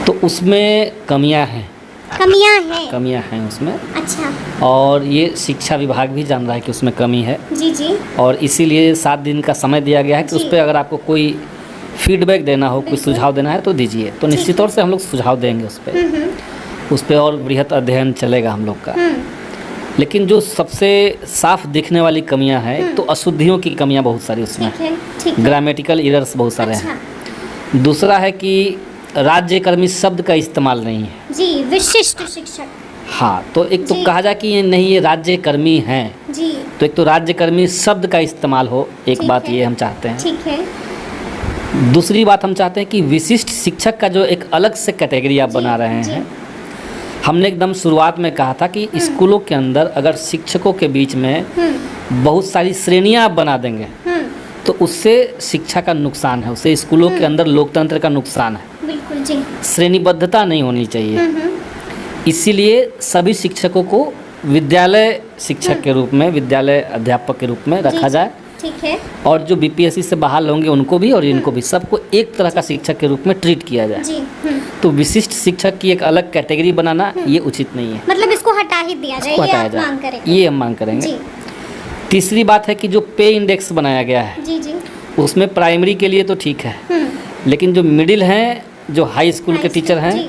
तो उसमें कमियां हैं उसमें। अच्छा। और ये शिक्षा विभाग भी जान रहा है कि उसमें कमी है। जी जी। और इसीलिए 7 दिन का समय दिया गया है कि उस पर अगर आपको कोई फीडबैक देना हो, कोई सुझाव देना है तो दीजिए। तो निश्चित तौर से हम लोग सुझाव देंगे उस पर और बृहत अध्ययन चलेगा हम लोग का। लेकिन जो सबसे साफ दिखने वाली कमियां हैं, तो अशुद्धियों की कमियां बहुत सारी उसमें, ग्रामेटिकल एरर्स बहुत सारे हैं। दूसरा है कि राज्यकर्मी शब्द का इस्तेमाल नहीं है। जी, विशिष्ट शिक्षक। हाँ, तो एक तो कहा जाए कि ये नहीं, ये राज्यकर्मी हैं जी। तो एक तो राज्यकर्मी शब्द का इस्तेमाल हो, एक बात ये हम चाहते हैं। ठीक है। दूसरी बात हम चाहते हैं कि विशिष्ट शिक्षक का जो एक अलग से कैटेगरी आप बना रहे हैं। हमने एकदम शुरुआत में कहा था कि स्कूलों के अंदर अगर शिक्षकों के बीच में बहुत सारी श्रेणियां आप बना देंगे तो उससे शिक्षा का नुकसान है, उससे स्कूलों के अंदर लोकतंत्र का नुकसान है। बिल्कुल जी। श्रेणीबद्धता नहीं होनी चाहिए। इसीलिए सभी शिक्षकों को विद्यालय शिक्षक के रूप में, विद्यालय अध्यापक के रूप में रखा जाए। ठीक है। और जो बीपीएससी से बहाल होंगे उनको भी और इनको भी, सबको एक तरह का शिक्षक के रूप में ट्रीट किया जाए। जी। तो विशिष्ट शिक्षक की एक अलग कैटेगरी बनाना ये उचित नहीं है। मतलब इसको हटा ही दिया जाए, ये आप मांग करेंगे? ये हम मांग करेंगे। तीसरी बात है कि जो पे इंडेक्स बनाया गया है, जी जी, उसमें प्राइमरी के लिए तो ठीक है, लेकिन जो मिडिल हैं, जो हाई स्कूल के टीचर हैं,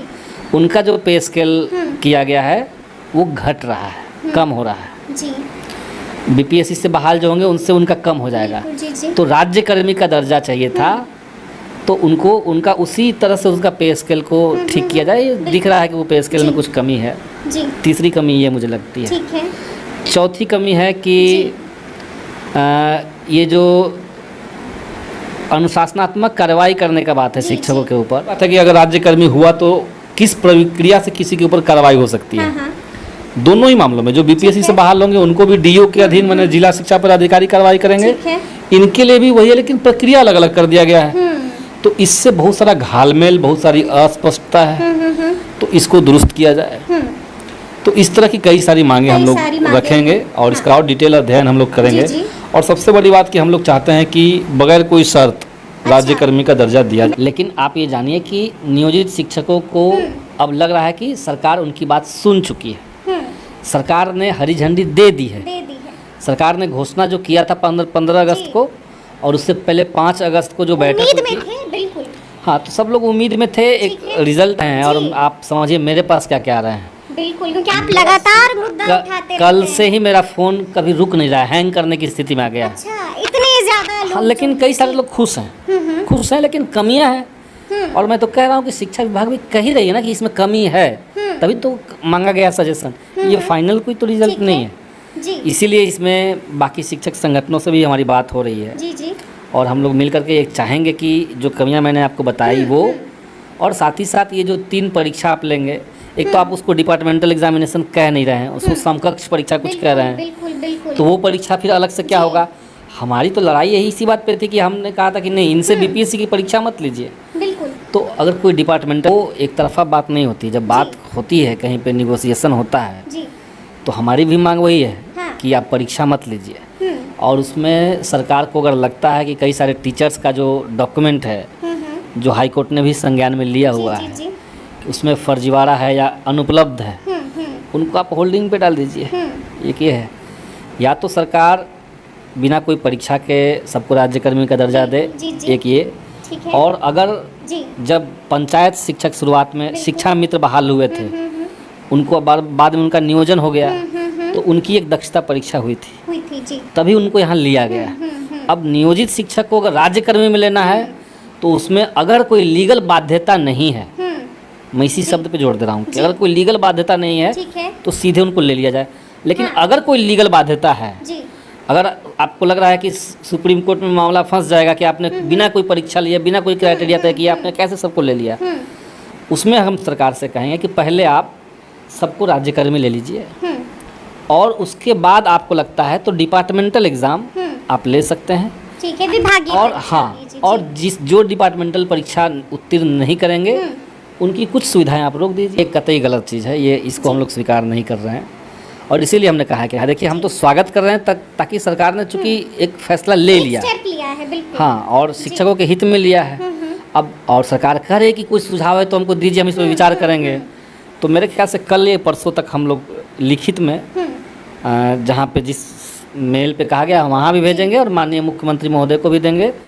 उनका जो पे स्केल किया गया है वो घट रहा है, कम हो रहा है। जी। बीपीएससी से बहाल जो होंगे उनसे उनका कम हो जाएगा। जी जी। तो राज्यकर्मी का दर्जा चाहिए था, तो उनको उनका उसी तरह से उसका पे स्केल को ठीक किया जाए। दिख रहा है कि वो पे स्केल में कुछ कमी है। जी। तीसरी कमी ये मुझे लगती है। ठीक है। चौथी कमी है कि ये जो अनुशासनात्मक कार्रवाई करने का बात है शिक्षकों के ऊपर, बात है कि अगर राज्यकर्मी हुआ तो किस प्रक्रिया से किसी के ऊपर कार्रवाई हो सकती है। दोनों ही मामलों में जो बीपीएससी से बहाल होंगे उनको भी डीओ के अधीन, माने जिला शिक्षा पदाधिकारी कार्रवाई करेंगे। इनके लिए भी वही है, लेकिन प्रक्रिया अलग अलग कर दिया गया है। तो इससे बहुत सारा घालमेल, बहुत सारी अस्पष्टता है, तो इसको दुरुस्त किया जाए। तो इस तरह की कई सारी मांगे हम लोग रखेंगे और इसका और डिटेल अध्ययन हम लोग करेंगे। और सबसे बड़ी बात कि हम लोग चाहते हैं कि बगैर कोई शर्त राज्यकर्मी का दर्जा दिया जाए। लेकिन आप ये जानिए कि नियोजित शिक्षकों को अब लग रहा है कि सरकार उनकी बात सुन चुकी है। सरकार ने हरी झंडी दे दी है। सरकार ने घोषणा जो किया था 15 अगस्त को, और उससे पहले 5 अगस्त को जो बैठक हुई थी, बिल्कुल। हाँ, तो सब लोग उम्मीद में थे। एक रिजल्ट है और आप समझिए मेरे पास क्या क्या आ रहे हैं। बिल्कुल, क्योंकि आप लगातार मुद्दा उठाते कल से ही मेरा फ़ोन कभी रुक नहीं रहा है, हैंग करने की स्थिति में आ गया। अच्छा, इतने ज़्यादा लोग। हाँ, लेकिन कई सारे लोग खुश हैं, लेकिन कमियां हैं। और मैं तो कह रहा हूँ कि शिक्षा विभाग भी कह ही रही है ना कि इसमें कमी है, तभी तो मांगा गया सजेशन। ये फाइनल कोई तो रिजल्ट नहीं है। इसीलिए इसमें बाकी शिक्षक संगठनों से भी हमारी बात हो रही है। जी जी। और हम लोग मिल करके एक चाहेंगे कि जो कमियां मैंने आपको बताई वो, और साथ ही साथ ये जो 3 परीक्षा आप लेंगे, एक तो आप उसको डिपार्टमेंटल एग्जामिनेशन कह नहीं रहे हैं, उसको समकक्ष परीक्षा कुछ कह रहे हैं। बिल्कुल बिल्कुल। तो वो परीक्षा फिर अलग से क्या होगा। हमारी तो लड़ाई यही इसी बात पे थी कि हमने कहा था कि नहीं, इनसे बीपीएससी की परीक्षा मत लीजिए। बिल्कुल। तो अगर कोई डिपार्टमेंटल, वो एक तरफा बात नहीं होती, जब बात होती है कहीं पे निगोसिएशन होता है जी। तो हमारी भी मांग वही है कि आप परीक्षा मत लीजिए। और उसमें सरकार को अगर लगता है कि कई सारे टीचर्स का जो डॉक्यूमेंट है, जो हाई कोर्ट ने भी संज्ञान में लिया हुआ है, उसमें फर्जीवाड़ा है या अनुपलब्ध है, उनको आप होल्डिंग पे डाल दीजिए। एक ये है, या तो सरकार बिना कोई परीक्षा के सबको राज्यकर्मी का दर्जा दे, एक ये। और अगर जब पंचायत शिक्षक शुरुआत में शिक्षा मित्र बहाल हुए थे, उनको बाद में उनका नियोजन हो गया, तो उनकी एक दक्षता परीक्षा हुई थी जी। तभी उनको यहाँ लिया गया। अब नियोजित शिक्षक को अगर राज्यकर्मी में लेना है तो उसमें अगर कोई लीगल बाध्यता नहीं है, मैं इसी शब्द पे जोड़ दे रहा हूँ कि अगर कोई लीगल बाध्यता नहीं है तो सीधे उनको ले लिया जाए। लेकिन अगर कोई लीगल बाध्यता है, अगर आपको लग रहा है कि सुप्रीम कोर्ट में मामला फंस जाएगा कि आपने बिना कोई परीक्षा लिए, बिना कोई क्राइटेरिया तय किया, आपने कैसे सबको ले लिया, उसमें हम सरकार से कहेंगे कि पहले आप सबको राज्यकर्मी ले लीजिए, और उसके बाद आपको लगता है तो डिपार्टमेंटल एग्ज़ाम आप ले सकते हैं। ठीक है, विभागीय। और हाँ, और जो डिपार्टमेंटल परीक्षा उत्तीर्ण नहीं करेंगे उनकी कुछ सुविधाएं आप रोक दीजिए। एक कतई गलत चीज़ है ये, इसको हम लोग स्वीकार नहीं कर रहे हैं। और इसीलिए हमने कहा कि देखिए, हम तो स्वागत कर रहे हैं ताकि सरकार ने चूंकि एक फैसला ले लिया है, बिल्कुल। हाँ, और शिक्षकों के हित में लिया है, अब और सरकार कह रही है कि कुछ सुझाव है तो हमको दीजिए, हम इस पर विचार करेंगे। तो मेरे ख्याल से कल या परसों तक हम लोग लिखित में जहाँ पे जिस मेल पे कहा गया वहाँ भी भेजेंगे और माननीय मुख्यमंत्री महोदय को भी देंगे।